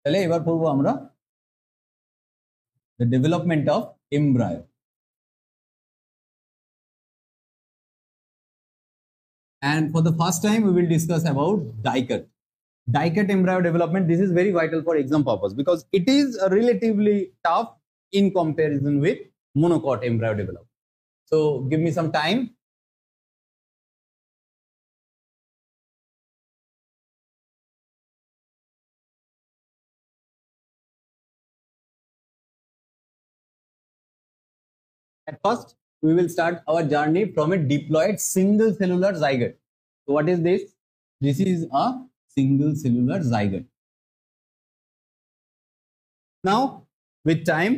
তাহলে এবার পড়বো আমরা the development of embryo. And for the first time we will discuss about dicot. Dicot embryo development. This is very vital for exam purpose because it is relatively tough in comparison with monocot embryo development. So give me some time. At first, we will start our journey from a diploid single cellular zygote. So what is this? This is a single cellular zygote. Now, with time,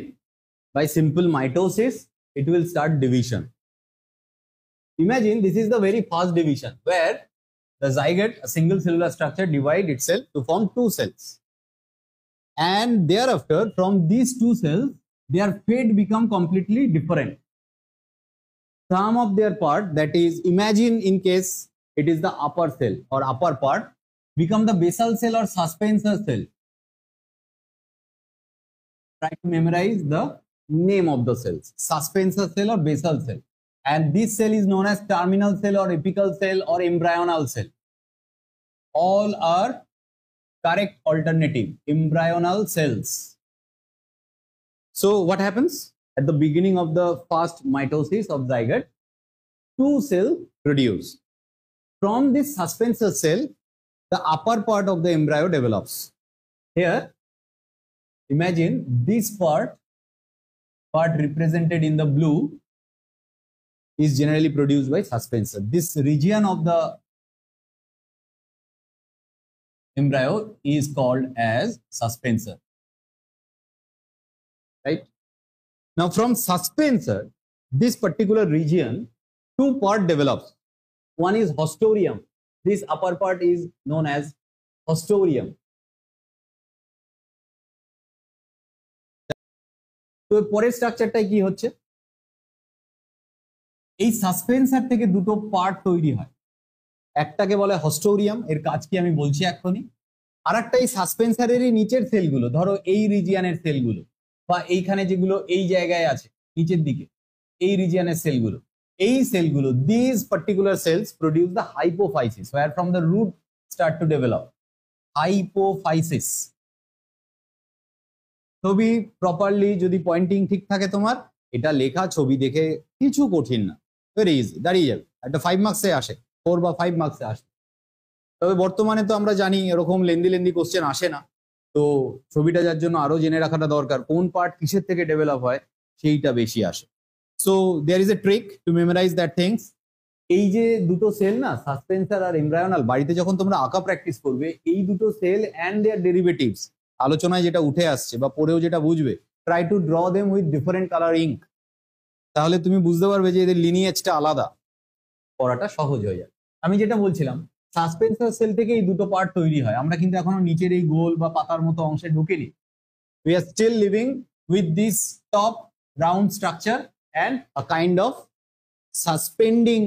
by simple mitosis, it will start division. Imagine this is the very first division where the zygote, a single cellular structure, divide itself to form two cells. And thereafter, from these two cells, their fate become completely different. Sum of their part, that is, imagine in case it is the upper cell or upper part, become the basal cell or suspensor cell. Try to memorize the name of the cells, suspensor cell or basal cell. And this cell is known as terminal cell or apical cell or embryonal cell. All are correct alternative, embryonal cells. So what happens? At the beginning of the first mitosis of zygote, two cells produce. From this suspensor cell, the upper part of the embryo develops. Here, imagine this part represented in the blue is generally produced by suspensor. This region of the embryo is called as suspensor. Right? Now from suspensor, this particular region, two parts develops. One is hostorium. This upper part is known as hostorium. তো পরের স্ট্রাকচারটাই কি হচ্ছে? এই সাসপেন্সার থেকে দুটো part তৈরি হয়। একটাকে বলে হস্টোরিয়াম, এর কাজ কি আমি বলছি এখনই। আর একটা এই সাসপেন্সারেরই নিচের সেলগুলো, ধরো এই রিজিয়ানের সেলগুলো বা এইখানে যেগুলো এই জায়গায় আছে নিচের দিকে, এই রিজিয়ানের সেলগুলো, এই সেলগুলো, these particular cells produce the hypophysis where from the root start to develop. Hypophysis. ছবি প্রপারলি যদি পয়েন্টিং ঠিক থাকে তোমার, এটা লেখা ছবি দেখে কিছু কঠিন না, ভেরি ইজি, দাঁড়িয়ে যাবে। একটা 5 মার্কসে আসে, 4 বা 5 মার্কসে আসে। তবে বর্তমানে তো আমরা জানি এরকম লেন্দি কোশ্চেন আসে না, তো ছবিটা যার জন্য আরো জেনে রাখাটা দরকার, কোন পার্ট কিসের থেকে ডেভেলপ হয় সেইটা বেশি আসে। So there is a trick to memorize that things. এই যে দুটো সেল না, সাসপেন্সার আর এমব্রায়োনাল, বাড়িতে যখন তোমরা আঁকা প্র্যাকটিস করবে, এই দুটো সেল অ্যান্ড দেয়ার ডেরিভেটিভস আলোচনায় যেটা উঠে আসছে বা পড়েও যেটা বুঝবে, try to draw them with different colour ink, তাহলে তুমি বুঝতে পারবে যে এদের লিনিয়েজটা আলাদা, পড়াটা সহজ হয়ে যায়। আমি যেটা বলছিলাম, সাসপেন্সার সেল থেকে এই দুটো পার্ট তৈরি হয়। আমরা কিন্তু এখনো নিচের এই গোল বা পাতার মতো অংশে ঢুকিনি। We are still living with this top round structure and a kind of suspending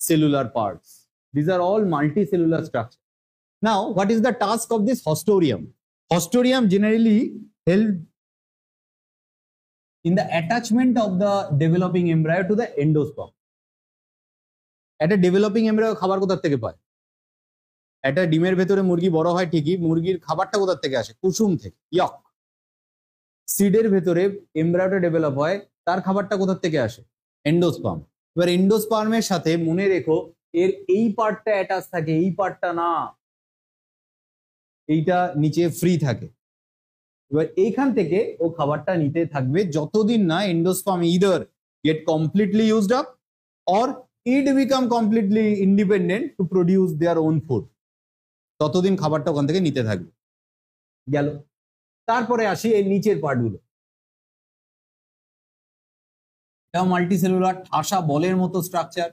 cellular parts. These are all multicellular structure. Now, what is the task of this hostorium? Hostorium generally held in the attachment of the developing embryo to the endosperm. একটা developing embryo খাবার কোথা থেকে পায়? একটা ডিমের ভেতরে মুরগি বড় হয় ঠিকই, মুরগির খাবারটা কোথা থেকে আসে? কুসুম থেকে, ইয়ক। সিডের ভেতরে এমব্রায়োটা ডেভেলপ হয়, তার খাবারটা কোথা থেকে আসে? এন্ডোস্পার্ম। এবার এন্ডোস্পার্মের সাথে মনে রেখো এর এই পার্টটা অ্যাটাচ থাকে, এই পার্টটা না, এইটা নিচে ফ্রি থাকে। এবার এইখান থেকে ও খাবারটা নিতে থাকবে যতদিন না endosperm either get completely used up or it become completely independent to produce their own food. ততদিন খাবারটা ওখান থেকে নিতে থাকবে। গেল। তারপরে আসি এই নিচের পার্টগুলো। এটা মাল্টিসেলুলার, ঠাসা বলের মতো স্ট্রাকচার।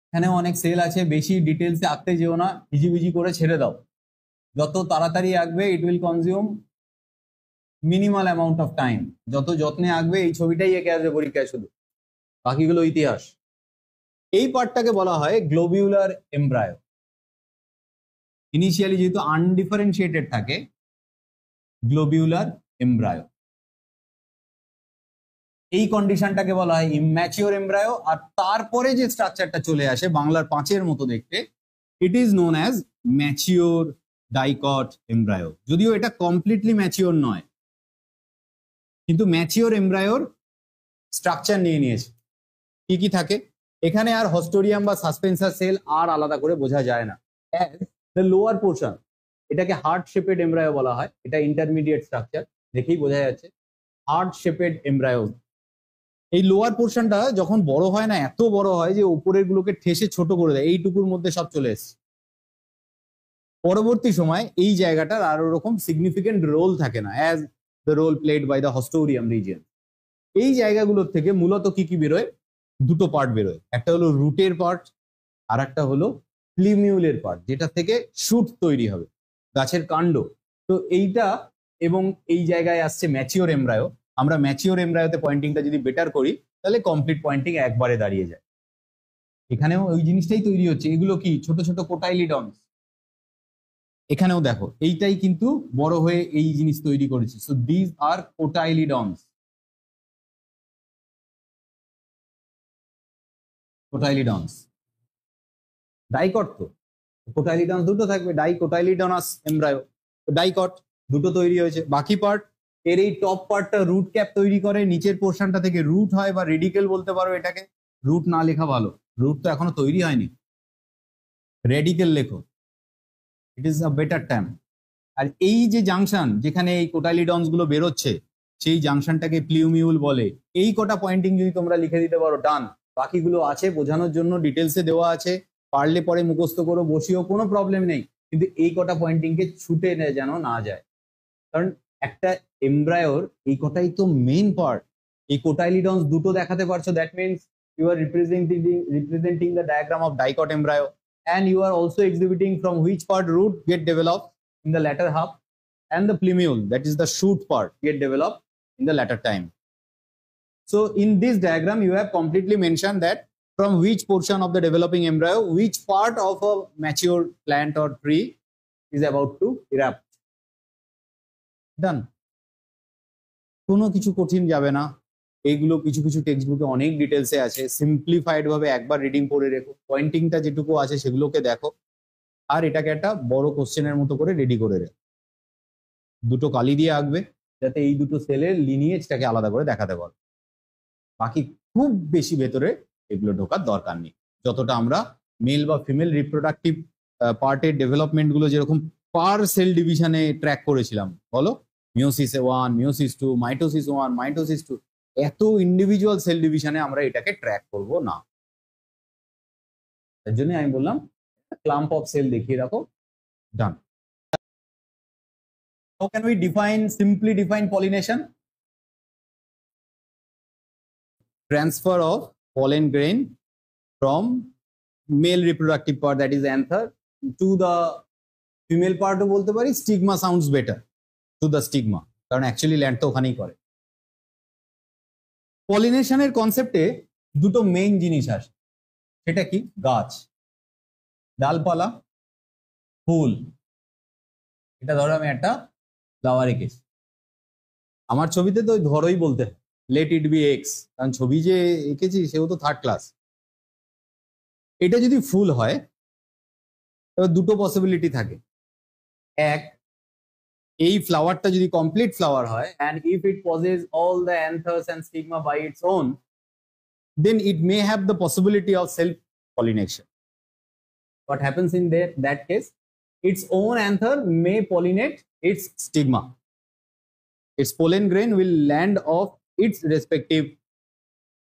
এখানে অনেক সেল আছে, বেশি ডিটেলসে আঁকতে যেও না, ভিজি করে ছেড়ে দাও। যত তাড়াতাড়ি আঁকবে it will consume minimal amount of time. যত যত্নে আঁকবে এই ছবিটাই এঁকে আসবে পরীক্ষায়, শুধু বাকিগুলো ইতিহাস। এই পার্টটাকে বলা হয় গ্লোবিউলার এমব্রায়ো। ইনিশিয়ালি যেহেতু আনডিফারেন্সিয়েটেড থাকে, গ্লোবিউলার এমব্রায়ো। এই কন্ডিশনটাকে বলা হয় ইম্যাচিওর এমব্রায়ো। আর তারপরে যে স্ট্রাকচারটা চলে আসে বাংলার 5-এর মতো দেখতে, it is known as mature dicot embryo. যদিও এটা কমপ্লিটলি ম্যাচিওর নয়, কিন্তু ম্যাচিওর এমব্রায়োর স্ট্রাকচার নিয়ে নিয়েছে। কি কি থাকে এখানে? আর হস্টোরিয়াম বা সাসপেন্সার সেল আর আলাদা করে বোঝা যায় না। দ্য লোয়ার পোর্শন, এটাকে হার্ট শেপেড এমব্রায়ো বলা হয়। এটা ইন্টারমিডিয়েট স্ট্রাকচার, দেখেই বোঝা যাচ্ছে হার্ট শেপেড এমব্রায়ো। এই লোয়ার পোর্শনটা যখন বড় হয় না, এত বড় হয় যে উপরের গুলোকে ঠেসে ছোট করে দেয়, এইটুকুর মধ্যে সব চলে এসছে। পরবর্তী সময় এই জায়গাটার আর ওরকম সিগনিফিকেন্ট রোল থাকে না, as the role played by the haustorium region. এই জায়গাগুলোর থেকে মূলত কি কি বেরোয়? দুটো পার্ট বেরোয়, একটা হলো রুটের পার্ট আর একটা হলো প্লিমিউলের পার্ট, যেটা থেকে শুট তৈরি হবে, গাছের কাণ্ড। তো এইটা এবং এই জায়গায় আসছে ম্যাচিওর এমব্রায়ো। আমরা ম্যাচিওর এমব্রায়োতে পয়েন্টিংটা যদি বেটার করি তাহলে কমপ্লিট পয়েন্টিং একবারে দাঁড়িয়ে যায়। এখানেও ওই জিনিসটাই তৈরি হচ্ছে। এগুলো কি ছোট ছোট কোটাইলিডনস। এখানেও দেখো এইটাই কিন্তু বড় হয়ে এই জিনিস তৈরি করেছে। So this are cotyledons. Cotyledons dicot, তো কোটাইলিডনস দুটো থাকবে, ডাইকোটাইলিডনাস এমব্রায়ো, ডাইকট দুটো তৈরি হয়েছে। বাকি পার্ট, এর এই টপ পার্টটা রুট ক্যাপ তৈরি করে, নিচের পোর্শনটা থেকে রুট হয় বা রেডিকেল বলতে পারো এটাকে। রুট না লেখা ভালো, রুট তো এখনো তৈরি হয়নি, রেডিকেল লেখো, it is a better term. আর এই যে জাংশন যেখানে এই কোটাইলিডনস গুলো বেরোচ্ছে, সেই জাংশনটাকে প্লিউমিউল বলে। এই কটা পয়েন্টিং যদি তোমরা লিখে দিতে পারো, ডান। বাকিগুলো আছে বোঝানোর জন্য, ডিটেলসে দেওয়া আছে, পারলে পরে মুখস্থ করো, বসিও, কোনো প্রবলেম নেই। কিন্তু এই কটা পয়েন্টিংকে ছুটে যেন না যায়, কারণ একটা এমব্রায়োর এই কটাই তো মেইন পার্ট। এই কোটাইলিডনস দুটো দেখাতে পারছো, that means you are representing the diagram of dicot embryo, and you are also exhibiting from which part root get developed in the latter half, and the plumule, that is the shoot part, get developed in the latter time. So in this diagram you have completely mentioned that from which portion of the developing embryo which part of a mature plant or tree is about to erupt. Done. কোনো কিছু কঠিন যাবে না, এইগুলো কিছু কিছু text বুকে অনেক ডিটেলসে আছে। সিম্পলিফাইড ভাবে একবার রিডিং করে রেখো, পয়েন্টিংটা যেটুকু আছে সেগুলোকে দেখো, আর এটাকে একটা বড় কোশ্চেনের মতো করে রেডি করে রেখো। দুটো কালি দিয়ে আঁকবে যাতে এই দুটো সেলের লিনিয়েজটাকে আলাদা করে দেখাতে পারো। বাকি খুব বেশি ভেতরে এগুলো ঢোকার দরকার নেই। যতটা আমরা মেল বা ফিমেল রিপ্রোডাক্টিভ পার্টের ডেভেলপমেন্ট গুলো যেরকম পার সেল ডিভিশনে ট্র্যাক করেছিলাম, বলো মিওসিস 1, মিওসিস 2, মাইটোসিস 1, মাইটোসিস 2, এত ইন্ডিভিজুয়াল সেল ডিভিশনে আমরা এটাকে ট্র্যাক করব না। তার জন্য আমি বললাম ক্লাম্প অফ সেল দেখিয়ে রাখো, ডান। How can we simply define pollination? Transfer of pollen grain from male reproductive part, that is anther, to the female part. বলতে পারি stigma sounds better, to the stigma, কারণ অ্যাকচুয়ালি ল্যান্ড তো ওখানেই করে। পলিনেশনের কনসেপ্টে দুটো main জিনিস আসে, সেটা কি? গাছ, ডালপালা, ফুল। এটা ধরো আমি একটা ফ্লাওয়ার এঁকেছি, আমার ছবিতে তো ধরোই বলতে হয়, লেট ইট বি এক্স, কারণ ছবি যে এঁকেছি সেও তো থার্ড ক্লাস। এটা যদি ফুল হয় তবে দুটো পসিবিলিটি থাকে। এক, এই ফ্লাওয়ারটা যদি কমপ্লিট ফ্লাওয়ার হয়, and if it possesses all the anthers and stigma by its own, then it may have the possibility of self pollination. What happens in that case? Its own anther may pollinate its stigma. Its pollen grain will land off its respective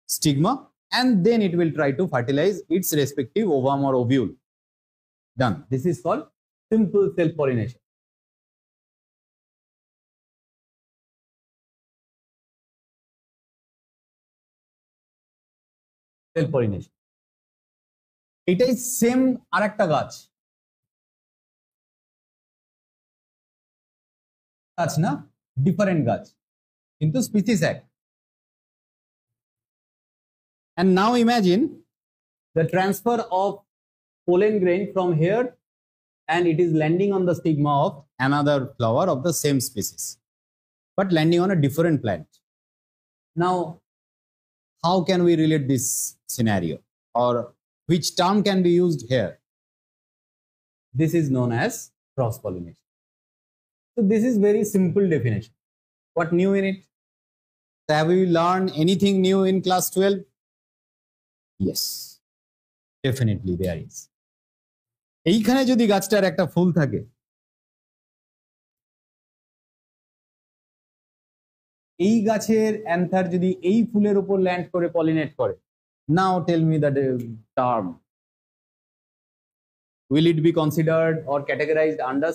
stigma, and then it will try to fertilize its respective ovum or ovule. Done. This is called simple self pollination. Self pollination. এটাই same আরেকটা গাছ, গাছ না, different গাছ, কিন্তু species এক। And now imagine the transfer of pollen grain from here and it is landing on the stigma of another flower of the same species, but landing on a different plant. Now, how can we relate this scenario, or which term can be used here? This is known as cross-pollination. So this is very simple definition. What new in it? So have we learned anything new in class 12? Yes, definitely there is. এইখানে যদি গাছটার একটা ফুল থাকে, এই গাছের another যদি এই ফুলের উপর ল্যান্ড করে পলিনেট করে, now tell me that term, will it be considered or categorized under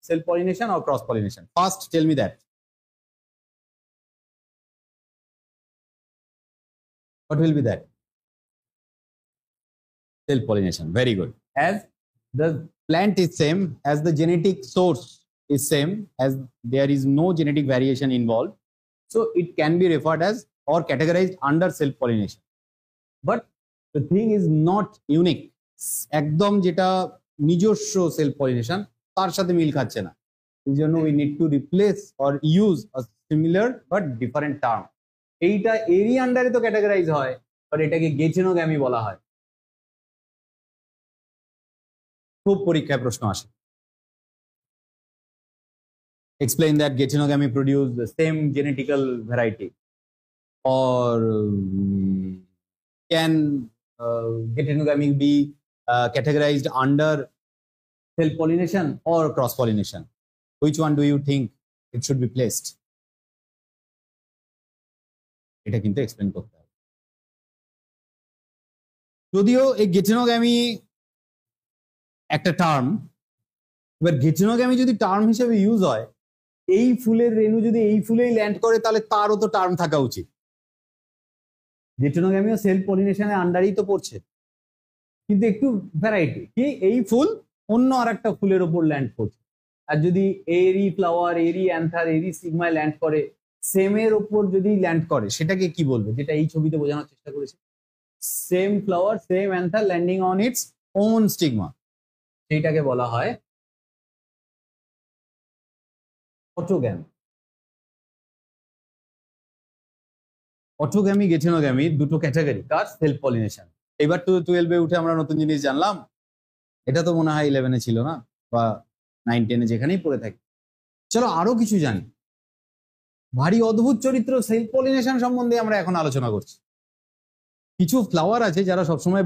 self pollination or cross pollination? First tell me that. What will be that? Self pollination. Very good. As the plant is same, as the genetic source is same, as there is no genetic variation involved, so it can be referred as or categorized under self pollination. But the thing is not unique. একদম যেটা নিজস্ব self pollination তার সাথে মিল খাচ্ছে না, এই জন্য we need to replace or use a similar but different term. এইটা এরই আন্ডারে তো ক্যাটাগরাইজ হয়, বাট এটাকে গেচিনোগ্যামি বলা হয়। খুব পরীক্ষায় প্রশ্ন আসে। Explain that gechinogamy produce the same genetical variety, or can gechinogamy be categorized under self pollination or cross pollination? Which one do you think it should be placed? এটা কিন্তু এক্সপ্লেন করতে হবে। যদিও এই গেচিনোগ্যামি একটা টার্ম, এবার গেচিনোগ্যামি যদি টার্ম হিসেবে ইউজ হয়, এই ফুলের রেণু যদি এই ফুলেই ল্যান্ড করে তাহলে তারও তো টার্ম থাকা উচিত। গেচিনোগ্যামিও সেলফ পলিনেশনের আন্ডারেই তো পড়ছে, কিন্তু একটু ভ্যারাইটি কি, এই ফুল অন্য আর একটা ফুলের ওপর ল্যান্ড করছে। আর যদি এরি ফ্লাওয়ার, এরি অ্যান্থার, এরি সিগমায় ল্যান্ড করে, সেমের ওপর যদি ল্যান্ড করে, সেটাকে কি বলবে? যেটা এই ছবিতে বোঝানোর চেষ্টা করেছে, same flower same another landing on its own stigma, সেইটাকে বলা হয় অটোগ্যামি। অটোগ্যামি গেচিনোগ্যামি দুটো ক্যাটাগরি কার সেলফ পলিনেশন। এবার তো 12-এ উঠে আমরা নতুন জিনিস জানলাম, এটা তো মনে হয় 11-এ ছিল না, বা 9-10-এ যেখানেই পড়ে থাকি। চলো আরো কিছু জানি। ভারী অদ্ভুত চরিত্র সেলফ পলিনেশন সম্বন্ধে আমরা এখন আলোচনা করছি। কিছু ফ্লাওয়ার আছে যারা সবসময়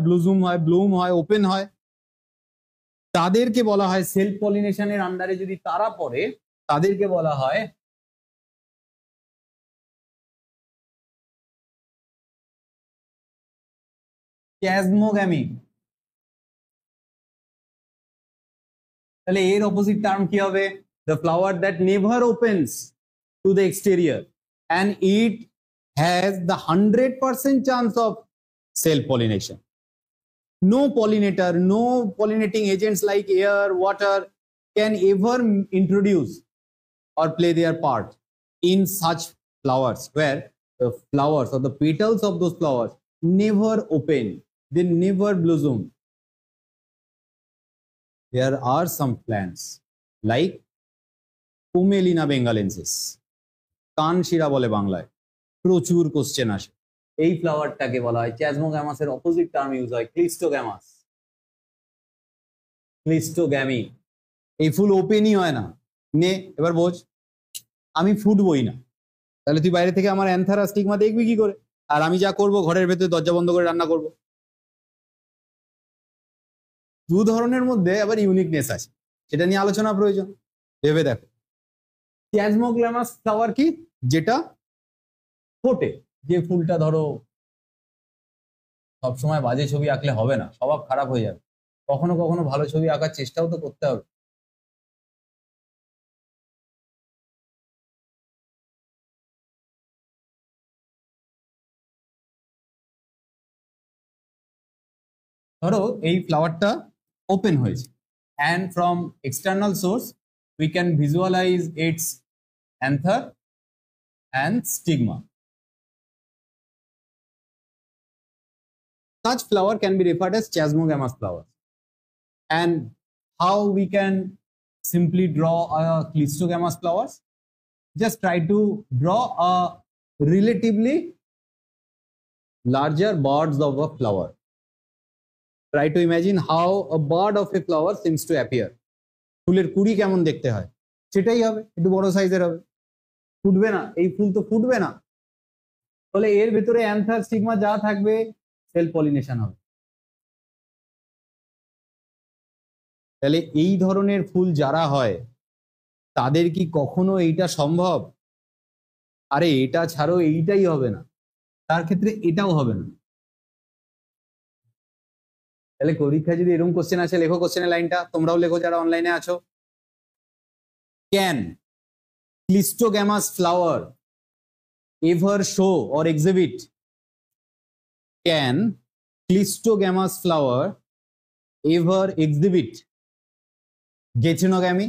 ব্লুম হয়, ওপেন হয়, তাদেরকে বলা হয় সেলফ পলিনেশনের আন্ডারে যদি তারা পড়ে, তাদেরকে বলা হয় ক্যাজমোগ্যামি। তাহলে এর অপোজিট টার্ম কি হবে? The flower that never opens to the exterior and it has the 100% chance of self-pollination. No pollinator, no pollinating agents like air, water can ever introduce or play their part in such flowers where the flowers or the petals of those flowers never open, they never blossom. There are some plants like Umelina bengalensis, কানশিরা বলে বাংলায়, প্রচুর question আসে। এই ফ্লাওয়ারটাকে বলা হয় চ্যাজমোগ্যামাসের opposite term use হয় ক্লিস্টোগ্যামাস, ক্লিস্টোগ্যামি। এই ফুল ওপেনই হয় না। নে এবার বোঝ, আমি ফুটবই না, তাহলে তুই বাইরে থেকে আমার অ্যান্থার স্টিগমা দেখবি কি করে? আর আমি যা করব, ঘরের ভেতরে দরজা বন্ধ করে রান্না করব। দু ধরনের মধ্যে আবার ইউনিকনেস আছে, সেটা নিয়ে আলোচনা প্রয়োজন। ভেবে দেখো, চ্যাজমোগ্যামাস ফ্লাওয়ার কি? যেটা ফোটে, যে ফুলটা ধরো সবসময় বাজে ছবি আঁকলে হবে না, স্বভাব খারাপ হয়ে যাবে, কখনো কখনো ভালো ছবি আঁকার চেষ্টাও তো করতে হবে। ধরো এই ফ্লাওয়ারটা ওপেন হয়েছে, and from external source we can visualize its anther and stigma. Such flower can be referred as chasmogamous flowers, and how we can simply draw a clistogamous flowers. Just try to draw a relatively larger buds of a flower. Try to imagine how a bud of a flower seems to appear. ফুলের কুড়ি কেমন দেখতে হয় সেটাই হবে, একটু বড় সাইজের হবে। ফুটবে না, এই ফুল তো ফুটবে না, তাহলে এর ভেতরে অ্যান্থার স্টিগমা যা থাকবে সেলফ পলিনেশন হবে। তাহলে এই ধরনের ফুল যারা হয় তাদের কি কখনো এইটা সম্ভব? আরে এটা ছাড়ো এইটাই হবে না, তার ক্ষেত্রে এটাও হবে না। তাহলে পরীক্ষায় যদি এরকম কোশ্চেন আসে, লেখো কোশ্চেনের লাইনটা, তোমরাও লেখো যারা অনলাইনে আছো। Can cleistogamous flower ever show or exhibit? Can cleistogamous flower ever exhibit geitonogamy?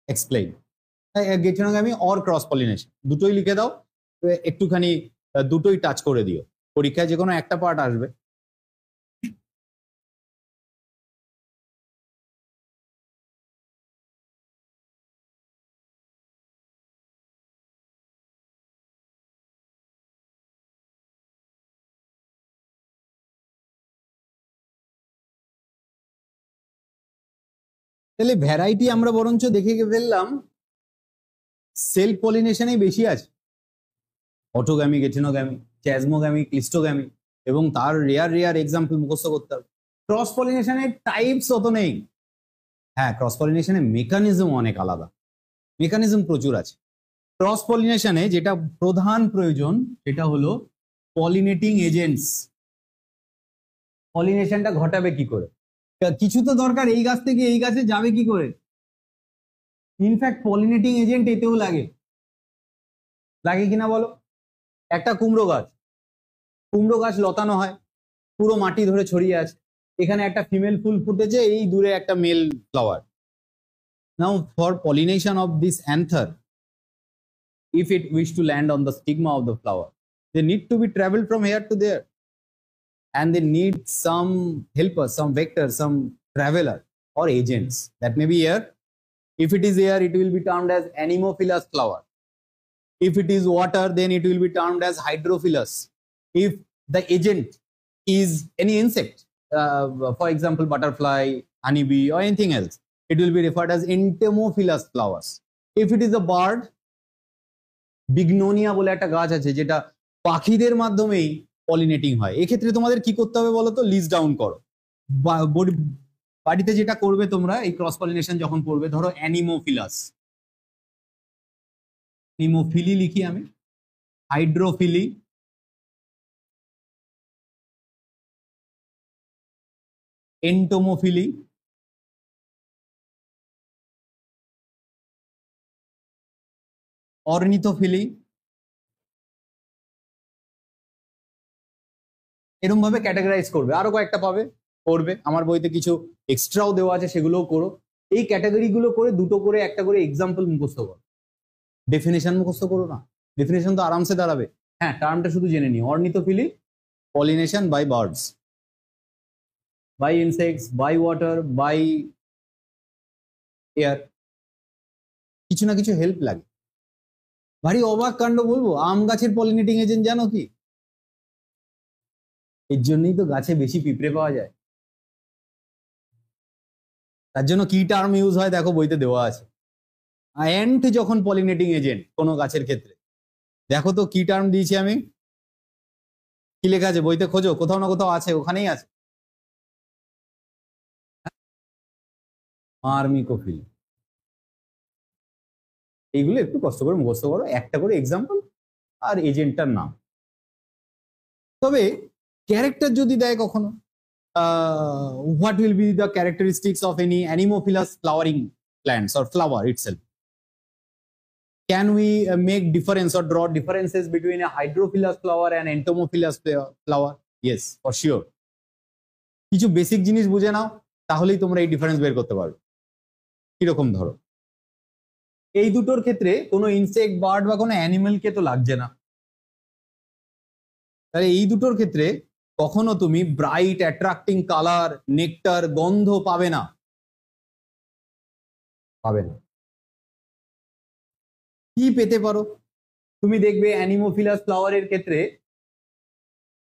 Explain. Geitonogamy or cross pollination, দুটোই লিখে দাও, একটুখানি দুটোই টাচ করে দিও, পরীক্ষায় যে কোনো একটা পার্ট আসবে। তাহলে ভ্যারাইটি আমরা বরঞ্চ দেখে ফেললাম সেলফ পলিনেশনেই বেশি আছে, অটোগ্যামি, গেচিনোগ্যামি, চ্যাজমোগ্যামি, ক্লিস্টোগ্যামি, এবং তার রেয়ার রেয়ার এক্সাম্পল মুখস্থ করতে হবে। ক্রস পলিনেশনের টাইপস অত নেই, হ্যাঁ ক্রস পলিনেশনের মেকানিজম অনেক আলাদা, মেকানিজম প্রচুর আছে। ক্রস পলিনেশনে যেটা প্রধান প্রয়োজন সেটা হলো পলিনেটিং এজেন্টস। পলিনেশনটা ঘটাবে কি করে? কিছু তো দরকার, এই গাছ থেকে এই গাছে যাবে কি করে? ইনফ্যাক্ট পলিনেটিং এজেন্ট এতেও লাগে, লাগে কিনা বলো? একটা কুমড়ো গাছ লতানো হয়, পুরো মাটি ধরে ছড়িয়ে আছে, এখানে একটা ফিমেল ফুল ফুটেছে, এই দূরে একটা male flower. Now for pollination of this anther, if it wish to land on the stigma of the flower, they need to be traveled from here to there, and they need some helper, some vector, some traveler or agents. That may be air. If it is air, it will be termed as anemophilous flower. If it is water, then it will be termed as hydrophilous. If the agent is any insect, for example butterfly, honeybee, or anything else, it will be referred as entomophilous flowers. If it is a bird, বিগনোনিয়া বলে একটা গাছ আছে যেটা পাখিদের মাধ্যমেই pollinating হয়। এক্ষেত্রে তোমাদের কি করতে হবে বলো তো? লিস্ট ডাউন করো। বাড়িতে যেটা করবে তোমরা এই ক্রস পলিনেশন যখন করবে, ধরো অ্যানিমোফিলাস, নিমোফিলি লিখি আমি, হাইড্রোফিলি, এন্টোমোফিলি, অর্নিথোফিলি, এরকম ভাবে ক্যাটাগরাইজ করবে। আরো কয়েকটা পাবে, করবে, আমার বইতে কিছু এক্সট্রাও দেওয়া আছে, সেগুলোও করো। এই ক্যাটাগরি গুলো করে দুটো করে একটা করে এক্সাম্পল মুখস্থ করো, ডেফিনেশন মুখস্থ করো না, ডেফিনেশন তো আরামসে দাঁড়াবে। হ্যাঁ, টার্মটা শুধু জেনে নিও, ornithophily, pollination by birds, by insects, by water, by air, কিছু না কিছু হেল্প লাগে। ভারী অবাক কাণ্ড বলবো, আম গাছের পলিনেটিং এজেন্ট জানো কি? এর জন্যই তো গাছে বেশি পিঁপড়ে পাওয়া যায়। তার জন্য কি টার্ম ইউজ হয় দেখো, বইতে দেওয়া আছে। অ্যান্ট যখন পলিনেটিং এজেন্ট কোনো গাছের ক্ষেত্রে, দেখো তো কি টার্ম দিয়েছি আমি, কি লেখা আছে বইতে? খোঁজো, কোথাও না কোথাও আছে, ওখানেই আছে, আর্মিকোফিল। এইগুলো একটু কষ্ট করে মুখস্থ করো, একটা করে এক্সাম্পল আর এজেন্টটার নাম। তবে ক্যারেক্টার যদি দেয় কখনো, what will be the characteristics of any anemophilous flowering plants or flower itself? Can we make difference or draw differences between a hydrophilous flower and entomophilous flower? Yes, for sure. কিছু basic জিনিস বুঝে নাও, তাহলেই তোমরা এই difference বের করতে পারবে। কিরকম? ধরো এই দুটোর ক্ষেত্রে কোনো ইনসেক্ট, বার্ড বা কোনো অ্যানিমেলকে তো লাগছে না, তাহলে এই দুটোর ক্ষেত্রে কখনো তুমি ব্রাইট অ্যাট্রাক্টিং কালার, নেকটার, গন্ধ পাবে না, পাবে না। কি পেতে পারো? তুমি দেখবে অ্যানিমোফিলাস ফ্লাওয়ারের ক্ষেত্রে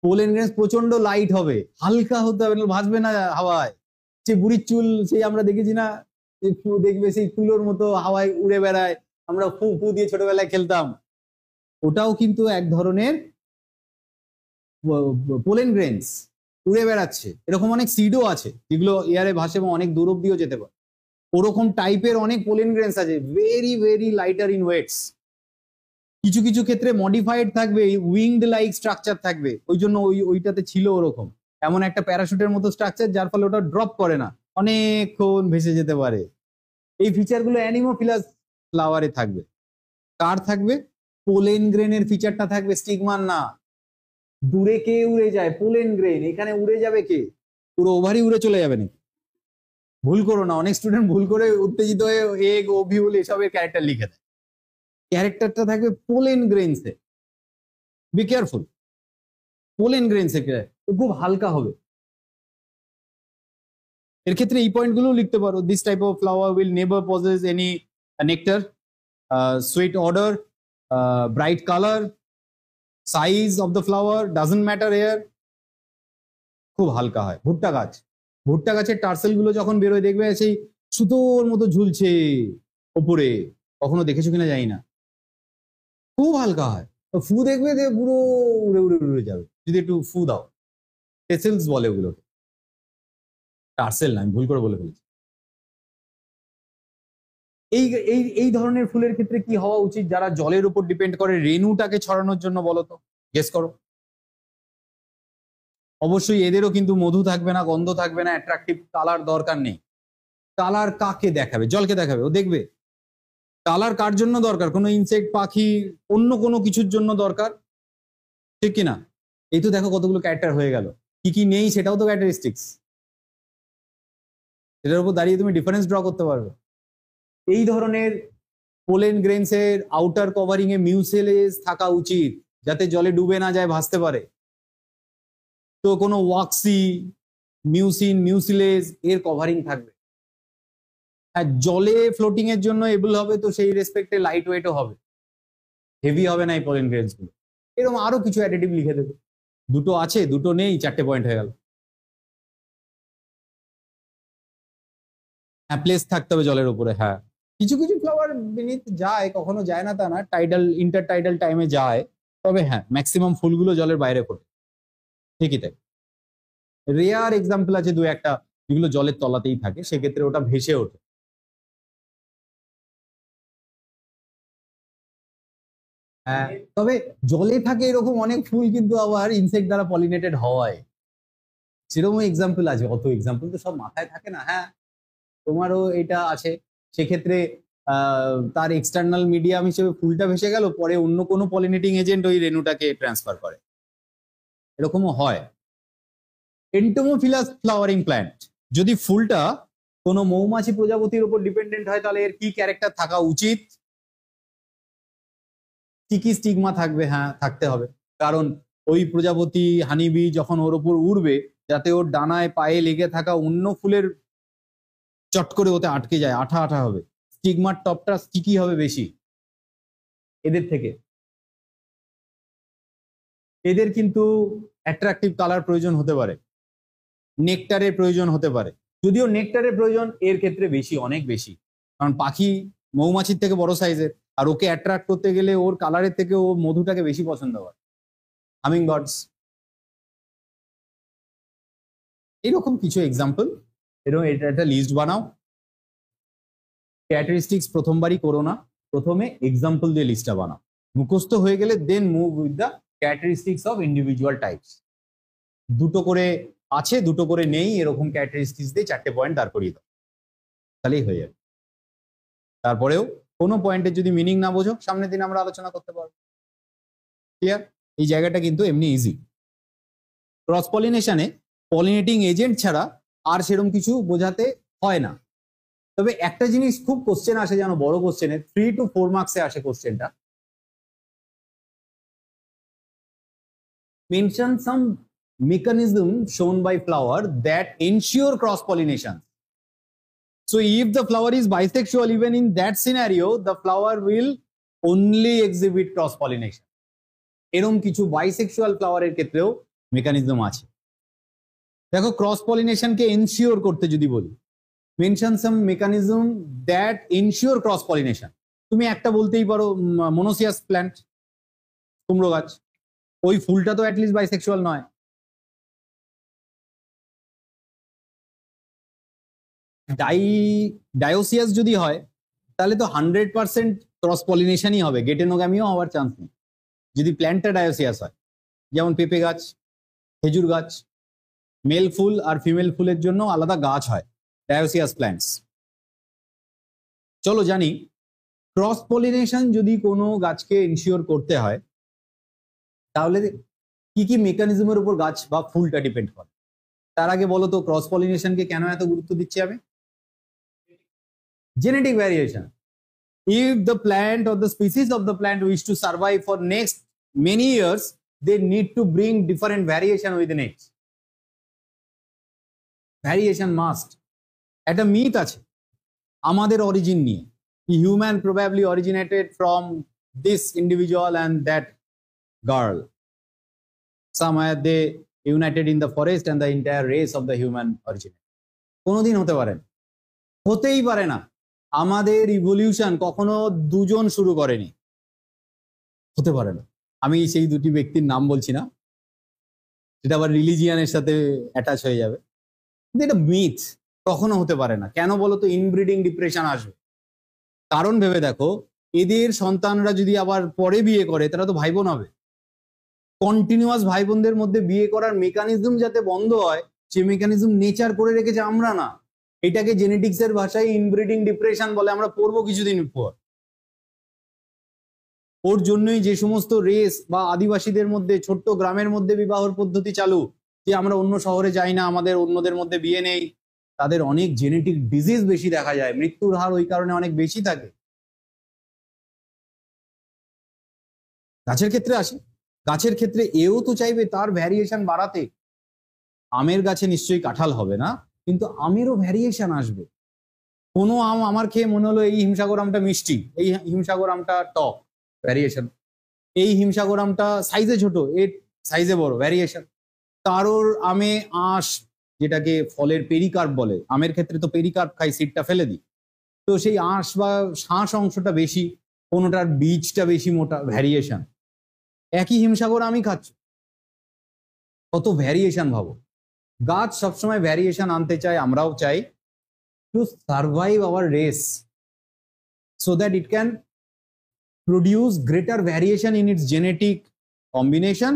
পোলেন গ্রেনস প্রচন্ড লাইট হবে, হালকা হতে হবে, ভাসবে না হাওয়ায়। সে বুড়ির চুল, সেই আমরা দেখেছি না, দেখবে সেই তুলোর মতো হাওয়ায় উড়ে বেড়ায়, আমরা ফু ফু দিয়ে ছোটবেলায় খেলতাম। ওটাও কিন্তু এক ধরনের পোলেন গ্রেনস, উড়ে বেড়াচ্ছে। এরকম অনেক সিডও আছে যেগুলো এয়ারে ভাসে এবং অনেক দূর অব্দিও যেতে পারে। ওরকম টাইপের অনেক পোলেন গ্রেনস আছে, very very lighter in weights. কিছু কিছু ক্ষেত্রে মডিফাইড থাকবে, উইংড লাইক স্ট্রাকচার থাকবে, ওই জন্য ওইটাতে ছিল ওরকম এমন একটা প্যারাশুটের মতো স্ট্রাকচার, যার ফলে ওটা ড্রপ করে না, অনেকক্ষণ ভেসে যেতে পারে। এই ফিচারগুলো অ্যানিমোফিলাস ফ্লাওয়ারে থাকবে। কার থাকবে? পোলেন গ্রেনের ফিচারটা থাকবে, স্টিগমান না। দূরে কে উড়ে যায়? Pollen grain. এখানে উড়ে যাবে কে? পুরো ওভারই উড়ে চলে যাবে নাকি? ভুল করো না, অনেক স্টুডেন্ট ভুল করে উত্তেজিত হয়ে এগ, ওভিউল এসবের ক্যারেক্টার লিখে দেয়। ক্যারেক্টারটা থাকবে পোলেন গ্রেনসে। বি কেয়ারফুল, পোলেন গ্রেনসে খুব হালকা হবে। এর ক্ষেত্রে এই পয়েন্টগুলো লিখতে পারো। This type of flower will never possess any nectar, sweet odour, bright colour, size of the flower doesn't matter here. খুব হালকা হয়। ভুট্টা গাছ, ভুট্টা গাছের টার্সেল গুলো যখন বেরোয় দেখবে সেই সুতোর মতো ঝুলছে ওপরে, কখনো দেখেছো কিনা জানি না, খুব হালকা হয়। তো ফু দেখবে যে পুরো উড়ে উড়ে উড়ে যাবে যদি একটু ফু দাও। টেসেলস বলে ওগুলোকে, টার্সেল না, আমি ভুল করে বলে ফেলেছি। এই এই এই ধরনের ফুলের ক্ষেত্রে কি হওয়া উচিত যারা জলের উপর ডিপেন্ড করে রেণুটাকে ছড়ানোর জন্য? বলো তো, গেস করো। অবশ্যই এদেরও কিন্তু মধু থাকবে না, গন্ধ থাকবে না, অ্যাট্রাকটিভ কালার দরকার নেই। কালার কাকে দেখাবে? জলকে দেখাবে। ও দেখবে কালার কার জন্য দরকার? কোনো ইনসেক্ট, পাখি, অন্য কোনো কিছুর জন্য দরকার, ঠিক কিনা? এই তো দেখো কতগুলো ক্যারেক্টার হয়ে গেল। কি কি নেই সেটাও তো ক্যারেক্টারিস্টিক্স, সেটার উপর দাঁড়িয়ে তুমি ডিফারেন্স ড্র করতে পারবে। এই ধরনের পোলেন গ্রেনসের আউটার কভারিং এ মিউসিলেজ থাকা উচিত, যাতে জলে ডুবে না যায়, ভাসতে পারে। তো কোনো ওয়াক্সি, মিউসিন, মিউসিলেজ এর কভারিং থাকবে। হ্যাঁ, জলে ফ্লোটিং এর জন্য এবল হবে, তো সেই রেসপেক্টে লাইট ওয়েটও হবে, হেভি হবে না এই পোলেন গ্রেনস গুলো। এরকম আরো কিছু অ্যাডিটিভ লিখে দেবে। দুটো আছে, দুটো নেই, 4টে পয়েন্ট হয়ে গেল। হ্যাঁ, প্লেস থাকতে হবে জলের উপরে। হ্যাঁ, কিছু কিছু ফ্লাওয়ার বিনিথ যায়, কখনো যায় না তা না, টাইডাল, ইন্টার টাইডাল টাইমে যায়। তবে হ্যাঁ, ম্যাক্সিমাম ফুলগুলো জলের বাইরে ফোটে, ঠিকই তাই। রেয়ার এক্সাম্পল আছে দু একটা যেগুলো জলের তলাতেই থাকে, সেক্ষেত্রে ওটা ভেসে ওঠে। হ্যাঁ, তবে জলে থাকে এরকম অনেক ফুল কিন্তু আবার ইনসেক্ট দ্বারা পলিনেটেড হয়, সেরকম এক্সাম্পল আছে। অত এক্সাম্পল তো সব মাথায় থাকে না। হ্যাঁ, তোমারও এটা আছে। সেক্ষেত্রে তার এক্সটার্নাল মিডিয়াম হিসেবে ফুলটা ভেসে গেল, পরে অন্য কোনো পলিনেটিং এজেন্ট ওই রেণুটাকে ট্রান্সফার করে, এরকমও হয়। এন্টোমোফিলাস ফ্লাওয়ারিং প্ল্যান্ট, যদি ফুলটা কোনো মৌমাছি প্রজাপতির উপর ডিপেন্ডেন্ট হয়, তাহলে এর কি ক্যারেক্টার থাকা উচিত? কি কি স্টিগমা থাকবে? হ্যাঁ, থাকতে হবে। কারণ ওই প্রজাপতি, হানিবি যখন ওর উপর উড়বে, যাতে ওর ডানায় পায়ে লেগে থাকা অন্য ফুলের চট করে ওতে আটকে যায়, আঠা আঠা হবে। স্টিগমার টপটা স্টিকি হবে বেশি এদের থেকে। এদের কিন্তু অ্যাট্রাকটিভ কালার প্রয়োজন হতে পারে, নেকটারের প্রয়োজন হতে পারে। যদিও নেকটারের প্রয়োজন এর ক্ষেত্রে বেশি, অনেক বেশি, কারণ পাখি মৌমাছির থেকে বড় সাইজের, আর ওকে অ্যাট্রাক্ট করতে গেলে ওর কালারের থেকে ও মধুটাকে বেশি পছন্দ করে। হামিং বার্ডস, এরকম কিছু এক্সাম্পল। এরকম এটা একটা লিস্ট বানাও। ক্যারেক্টারিস্টিক্স প্রথমবারই করো না, প্রথমে এক্সাম্পল দিয়ে লিস্টটা বানাও। মুখস্থ হয়ে গেলে then move with the characteristics of individual types. দুটো করে আছে, দুটো করে নেই, এরকম ক্যারেক্টারিস্টিক্স দিয়ে 4টে পয়েন্ট দাঁড় করিয়ে দাও, তাহলেই হয়ে যাবে। তারপরেও কোনো পয়েন্টের যদি মিনিং না বোঝো, সামনের দিন আমরা আলোচনা করতে পারবো। ক্লিয়ার? এই জায়গাটা কিন্তু এমনি ইজি। ক্রস পলিনেশনে পলিনেটিং এজেন্ট ছাড়া আর সেরকম কিছু বোঝাতে হয় না। তবে একটা জিনিস খুব কোশ্চেন আসে, জানো, বড় কোশ্চেনে 3 to 4 মার্কসে আসে কোশ্চেনটা, mention some mechanism shown by flower that ensure cross pollination. So if the flower is bisexual, even in that scenario the flower will only exhibit cross pollination. এরকম কিছু বাইসেক্সুয়াল ফ্লাওয়ারের ক্ষেত্রেও মেকানিজম আছে। দেখো ক্রস পলিনেশনকে এনশিওর করতে যদি বলি, mention some mechanism that ensure cross pollination. তুমি একটা বলতেই পারো মোনোসিয়াস প্ল্যান্ট, কুমড়ো গাছ, ওই ফুলটা তো অ্যাটলিস্ট বাইসেক্সুয়াল নয়। ডায়োসিয়াস যদি হয় তাহলে তো 100% ক্রস পলিনেশনই হবে, গেটেনোগামিও হওয়ার চান্স নেই যদি প্ল্যান্টটা ডায়োসিয়াস হয়। যেমন পেঁপে গাছ, খেজুর গাছ, মেল ফুল আর ফিমেল ফুলের জন্য আলাদা গাছ হয়, ডায়োসিয়াস প্ল্যান্টস। চলো জানি ক্রস পলিনেশন যদি কোনো গাছকে ইনশিওর করতে হয় তাহলে কি কি মেকানিজমের উপর গাছ বা ফুলটা ডিপেন্ড করে। তার আগে বলো তো ক্রস পলিনেশনকে কেন এত গুরুত্ব দিচ্ছি আমি? Genetic variation. If the plant or the species of the plant wish to survive for next many years, they need to bring different variation within it. Variation must. একটা মিথ আছে আমাদের অরিজিন নিয়ে, human probably originated from this individual and that girl. Somewhere they united in the forest and the entire race of the human origin. কোনোদিন হতে পারে না, হতেই পারে না। আমাদের ইভলিউশন কখনো দুজন শুরু করেনি, হতে পারে না। আমি সেই দুটি ব্যক্তির নাম বলছি না, সেটা আবার রিলিজিয়ানের সাথে অ্যাটাচ হয়ে যাবে, কিন্তু এটা মিথ, কখনো হতে পারে না। কেন বলো তো? ইনব্রিডিং ডিপ্রেশন আসবে। কারণ ভেবে দেখো, এদের সন্তানরা যদি আবার পরে বিয়ে করে তারা তো ভাই বোন হবে। কন্টিনিউয়াস ভাই বোনদের মধ্যে বিয়ে করার মেকানিজম যাতে বন্ধ হয়, সেই মেকানিজম নেচার করে রেখেছে, আমরা না। এটাকে জেনেটিক্সের ভাষায় ইনব্রিডিং ডিপ্রেশন বলে, আমরা পড়বো কিছুদিন পর। ওর জন্যই যে সমস্ত রেস বা আদিবাসীদের মধ্যে ছোট্ট গ্রামের মধ্যে বিবাহর পদ্ধতি চালু, যে আমরা অন্য শহরে যাই না, আমাদের অন্যদের মধ্যে বিয়ে নেই, তাদের অনেক জেনেটিক ডিজিজ বেশি দেখা যায়, মৃত্যুর হার ওই কারণে অনেক বেশি থাকে। গাছের ক্ষেত্রে আসি, গাছের ক্ষেত্রে এও তো চাইবে তার ভ্যারিয়েশন বাড়াতে। আমের গাছে নিশ্চয়ই কাঁঠাল হবে না, কিন্তু আমেরও ভ্যারিয়েশন আসবে। কোনো আম আমার খেয়ে মনে হলো এই হিমসাগর আমটা মিষ্টি, এই হিমসাগর আমটা টক, ভ্যারিয়েশন। এই হিমসাগর আমটা সাইজে ছোট, এর সাইজে বড়, ভ্যারিয়েশন। কারোর আমে আঁশ, যেটাকে ফলের পেরিকার্প বলে, আমের ক্ষেত্রে তো পেরিকার্প খাই, সিডটা ফেলে দিই, তো সেই আঁশ বা শাঁস অংশটা বেশি, কোনোটার বীজটা বেশি মোটা, ভ্যারিয়েশন। একই হিমসাগর আমি খাচ্ছ, কত ভ্যারিয়েশন ভাবো। গাছ সবসময় ভ্যারিয়েশন আনতে চায়, আমরাও চাই, to survive our race so that it can produce greater variation in its genetic combination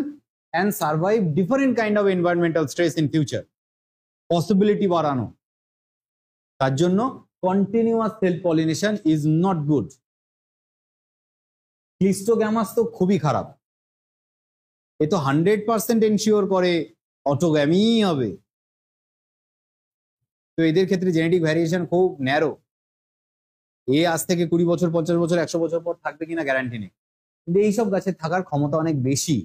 and survive different kind of environmental stress in future. Possibility বাড়ানো, তার জন্য continuous self pollination is not good. ক্লিস্টোগ্যামাস তো খুবই খারাপ, এ তো 100% ensure করে autogamy হবে। তো এদের ক্ষেত্রে জেনেটিক ভ্যারিয়েশন খুব ন্যারো। এ আজ থেকে 20 বছর, 50 বছর, 100 বছর পর থাকবে কিনা গ্যারান্টি নেই, কিন্তু এইসব গাছের থাকার ক্ষমতা অনেক বেশি,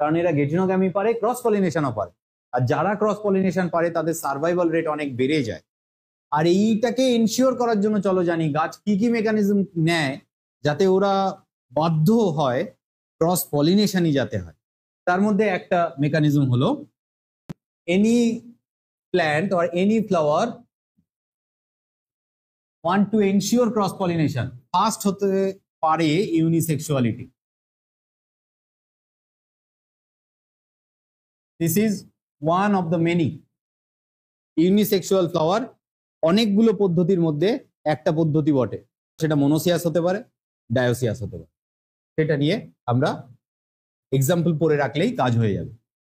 কারণ এরা গেটিনোগ্যামি পারে, ক্রস পলিনেশনও পারে। আর যারা ক্রস পলিনেশন পারে তাদের সার্ভাইভাল রেট অনেক বেড়ে যায়। আর এইটাকে এনশিওর করার জন্য চলো জানি গাছ কি কি মেকানিজম নেয় যাতে ওরা বাধ্য হয় ক্রস পলিনেশনই যাতে হয়। তার মধ্যে একটা মেকানিজম হলো, any plant or any flower want to ensure cross pollination, first হতে পারে unisexuality. This is one of the many. Unisexual flower অনেকগুলো পদ্ধতির মধ্যে একটা পদ্ধতি বটে, সেটা মোনোসিয়াস হতে পারে, ডায়োসিয়াস হতে পারে। সেটা নিয়ে আমরা এক্সাম্পল পড়ে রাখলেই কাজ হয়ে যাবে।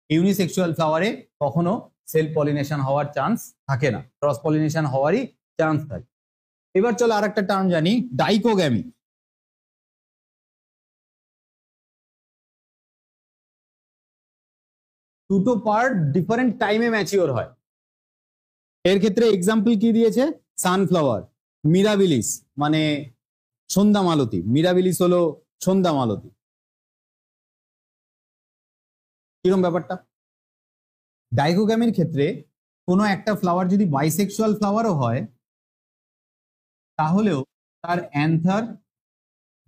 ইউনিসেক্সুয়াল ফ্লাওয়ারে কখনো সেলফ পলিনেশন হওয়ার চান্স থাকে না, ক্রস পলিনেশন হওয়ারই চান্স থাকে। এবার চলো আর একটা টার্ম জানি, ডাইকোগ্যামি। দুটো পার্ট ডিফারেন্ট টাইমে ম্যাচিওর হয়। এর ক্ষেত্রে এক্সাম্পল কি দিয়েছে? সানফ্লাওয়ার, মিরাবিলিস মানে সন্ধ্যা মালতী, মিরাবিলিস হলো সন্ধ্যা মালতী। কিরকম ব্যাপারটা? ডাইকোগ্যামির ক্ষেত্রে কোনো একটা ফ্লাওয়ার যদি বাইসেক্সুয়াল ফ্লাওয়ারও হয় তাহলেও তার অ্যান্থার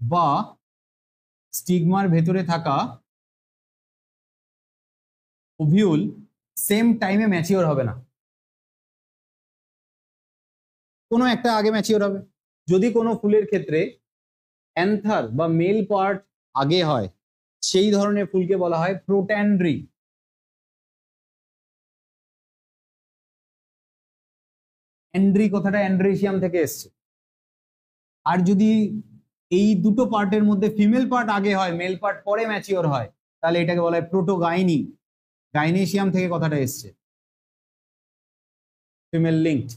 বা স্টিগমার ভেতরে থাকা ওভিউল সেম টাইমে ম্যাচিওর হবে না, কোনো একটা আগে ম্যাচিওর হবে। যদি কোনো ফুলের ক্ষেত্রে অ্যান্থার বা মেল পার্ট আগে হয় সেই ধরনের ফুলকে বলা হয় প্রোট্যান্ড্রি। অ্যান্ড্রি কথাটা অ্যান্ড্রেসিয়াম থেকে এসছে। আর যদি এই দুটো পার্টের মধ্যে ফিমেল পার্ট আগে হয়, মেল পার্ট পরে ম্যাচিওর হয়, তাহলে এটাকে বলা হয় প্রোটোগাইনি। গাইনেসিয়াম থেকে কথাটা এসছে, ফিমেল লিঙ্কড।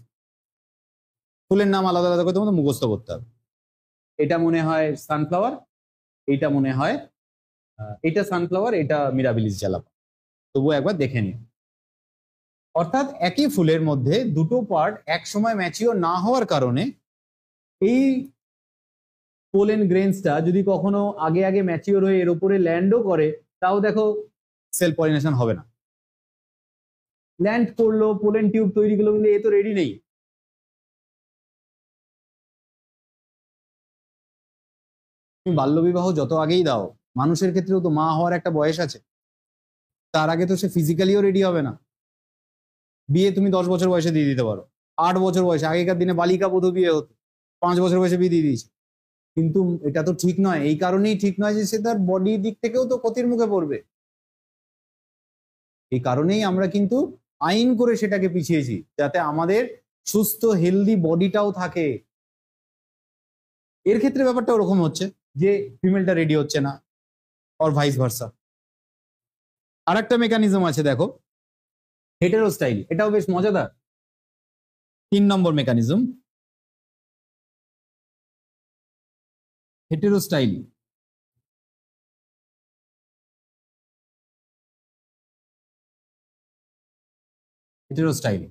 ফুলের নাম আলাদা আলাদা করে তোমাদের মুখস্থ করতে হবে। এটা মনে হয় সানফ্লাওয়ার, এটা মনে হয় এটা সানফ্লাওয়ার, এটা মিরাবিলিস জ্বালাপা, তবুও একবার দেখে নিও। অর্থাৎ একই ফুলের মধ্যে দুটো পার্ট একসময় ম্যাচিওর না হওয়ার কারণে এই পোলেন গ্রেনসটা যদি কখনো আগে আগে ম্যাচিওর হয়ে এর উপরে ল্যান্ডও করে, তাও দেখো সেলফ পলিনেশন হবে না। ল্যান্ড করলো, পোলেন টিউব তৈরি করলো, কিন্তু এ তো রেডি নেই। তুমি বাল্যবিবাহ যত আগেই দাও, মানুষের ক্ষেত্রেও তো মা হওয়ার একটা বয়স আছে, তার আগে তো সে ফিজিক্যালিও রেডি হবে না। বিয়ে তুমি 10 বছর বয়সে দিয়ে দিতে পারো, 8 বছর বয়সে, আগেকার দিনে বালিকা বধূ বিয়ে হতো, 5 বছর বয়সে বিয়ে দিয়ে দিয়েছে। কিন্তু এটা তো ঠিক নয়। এই কারণেই ঠিক নয় যে সে তার বডি দিক থেকেও তো ক্ষতির মুখে পড়বে। এই কারণেই আমরা কিন্তু আইন করে সেটাকে পিছিয়েছি, যাতে আমাদের সুস্থ হেলদি বডিটাও থাকে। এর ক্ষেত্রে ব্যাপারটা ওরকম হচ্ছে যে ফিমেলটা রেডি হচ্ছে না, অর ভাইস ভার্সা। আর একটা মেকানিজম আছে দেখো, হেটেরোস্টাইলি, এটাও বেশ মজাদার। 3 নম্বর মেকানিজম, হেটেরোস্টাইলি। হেটেরোস্টাইলি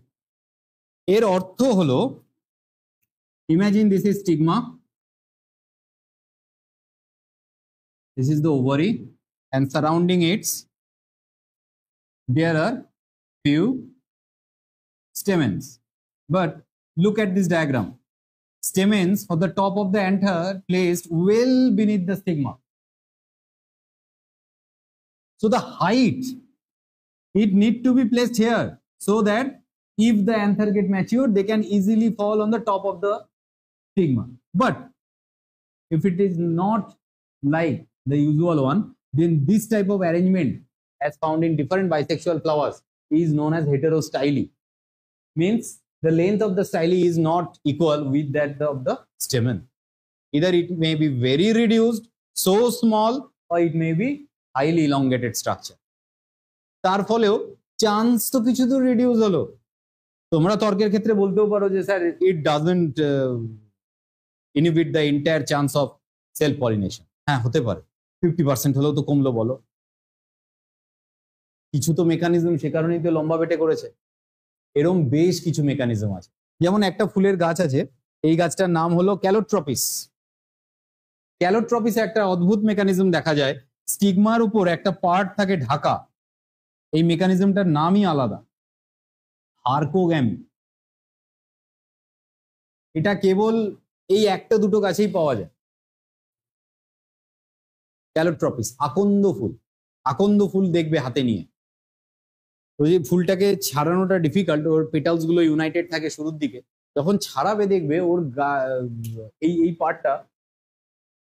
এর অর্থ হলো, imagine this is stigma, this is the ovary, and surrounding it there are few stamens. But look at this diagram. Stamens on the top of the anther placed well beneath the stigma. So the height, it need to be placed here so that if the anther get matured, they can easily fall on the top of the stigma. But if it is not like the usual one, then this type of arrangement as found in different bisexual flowers is known as heterostyly. Means the length of the style is not equal with that of the stamen. Either it may be very reduced, so small, or it may be highly elongated structure. তার ফলেও chance তো কিছু তো reduce হলো। তোমরা তর্কের ক্ষেত্রে বলতেও পারো যে sir it doesn't inhibit the entire chance of self pollination. হ্যাঁ, হতে পারে, 50% হলেও তো কমলো বলো। কিছু তো মেকানিজম সে কারণেই তো লম্বা বেটে করেছে। এরকম বেশ কিছু মেকানিজম আছে। যেমন একটা ফুলের গাছ আছে, এই গাছটার নাম হলো ক্যালোট্রপিস। ক্যালোট্রপিসে একটা অদ্ভুত মেকানিজম দেখা যায়, স্টিগমার উপর একটা পার্ট থাকে ঢাকা। এই মেকানিজমটার নামই আলাদা, হার্কোগ্যামি। এটা কেবল এই একটা দুটো গাছেই পাওয়া যায়। ক্যালোট্রপিস আকন্দ ফুল, আকন্দ ফুল দেখবে হাতে নিয়ে। ওই যে ফুলটাকে ছাড়ানোটা ডিফিকাল্ট, ওর পেটালস গুলো ইউনাইটেড থাকে শুরুর দিকে, যখন ছাড়াবে দেখবে ওর এই পার্টটা,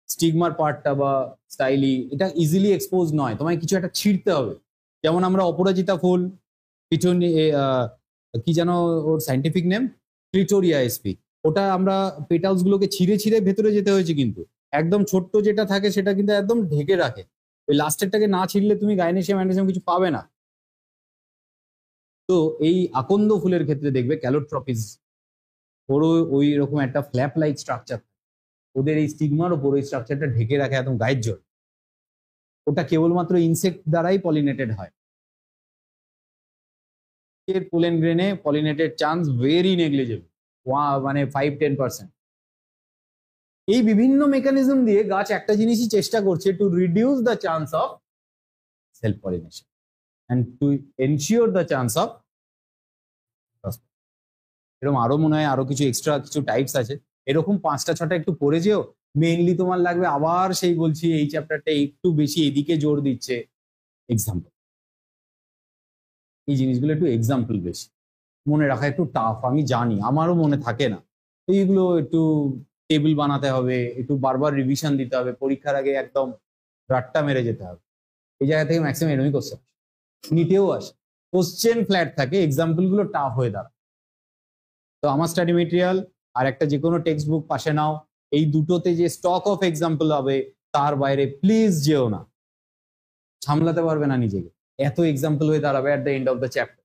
স্টিগমার পার্টটা বা স্টাইলি, এটা ইজিলি এক্সপোজ নয়, তোমায় কিছু একটা ছিঁড়তে হবে। যেমন আমরা অপরাজিতা ফুল, কিছু কি যেন ওর সাইন্টিফিক নেম, ক্লিটোরিয়া এসপি, ওটা আমরা পেটালস গুলোকে ছিঁড়ে ছিঁড়ে ভেতরে যেতে হয়েছে। কিন্তু একদম ছোট্ট যেটা থাকে সেটা কিন্তু একদম ঢেকে রাখে। ওই লাস্টেরটাকে না ছিঁড়লে তুমি গাইনেসিয়াম অ্যান্ডেসিয়াম কিছু পাবে না। তো এই আকন্দ ফুলের ক্ষেত্রে দেখবে ক্যালোট্রপিস, ওরও ওই রকম একটা ফ্ল্যাপ লাইক স্ট্রাকচার, ওদের এই স্টিগমার ওপর ওই স্ট্রাকচারটা ঢেকে রাখে একদম গায়ের জোর। ওটা কেবলমাত্র ইনসেক্ট দ্বারাই পলিনেটেড হয়। এর পোলেন গ্রেনে পলিনেটেড চান্স ভেরি নেগলিজেবল, মানে 5-10%। এই বিভিন্ন মেকানিজম দিয়ে গাছ একটা জিনিসই চেষ্টা করছে, to reduce the chance of self pollination. and to ensure the chance of এরকম আরো মনে হয় আরো কিছু এক্সট্রা কিছু টাইপস আছে, এরকম 5টা 6টা একটু পড়ে যেও। মেইনলি তোমার লাগবে আবার সেই বলছি এই চ্যাপ্টারটা একটু বেশি এদিকে জোর দিচ্ছে এক্সাম্পল, এই জিনিসগুলো একটু এক্সাম্পল বেশি মনে রাখা একটু টাফ, আমি জানি আমারও মনে থাকে না, তো এইগুলো একটু টেবিল বানাতে হবে, একটু বারবার রিভিশন দিতে হবে, পরীক্ষার আগে একদম রাট্টা মেরে যেতে হবে। এই জায়গা থেকে ম্যাক্সিমাম এরকমই কোশ্চেন নিতেও আসে, কোশ্চেন ফ্ল্যাট থাকে, এক্সাম্পল গুলো টাফ হয়ে দাঁড়ায়। তো আমার স্টাডি মেটেরিয়াল আর একটা যে কোনো টেক্সট বুক পাশে নাও, এই দুটোতে যে স্টক অফ এক্সাম্পল হবে তার বাইরে প্লিজ যেও না, সামলাতে পারবে না নিজেকে, এত এক্সাম্পল হয়ে দাঁড়াবে at the end of the chapter.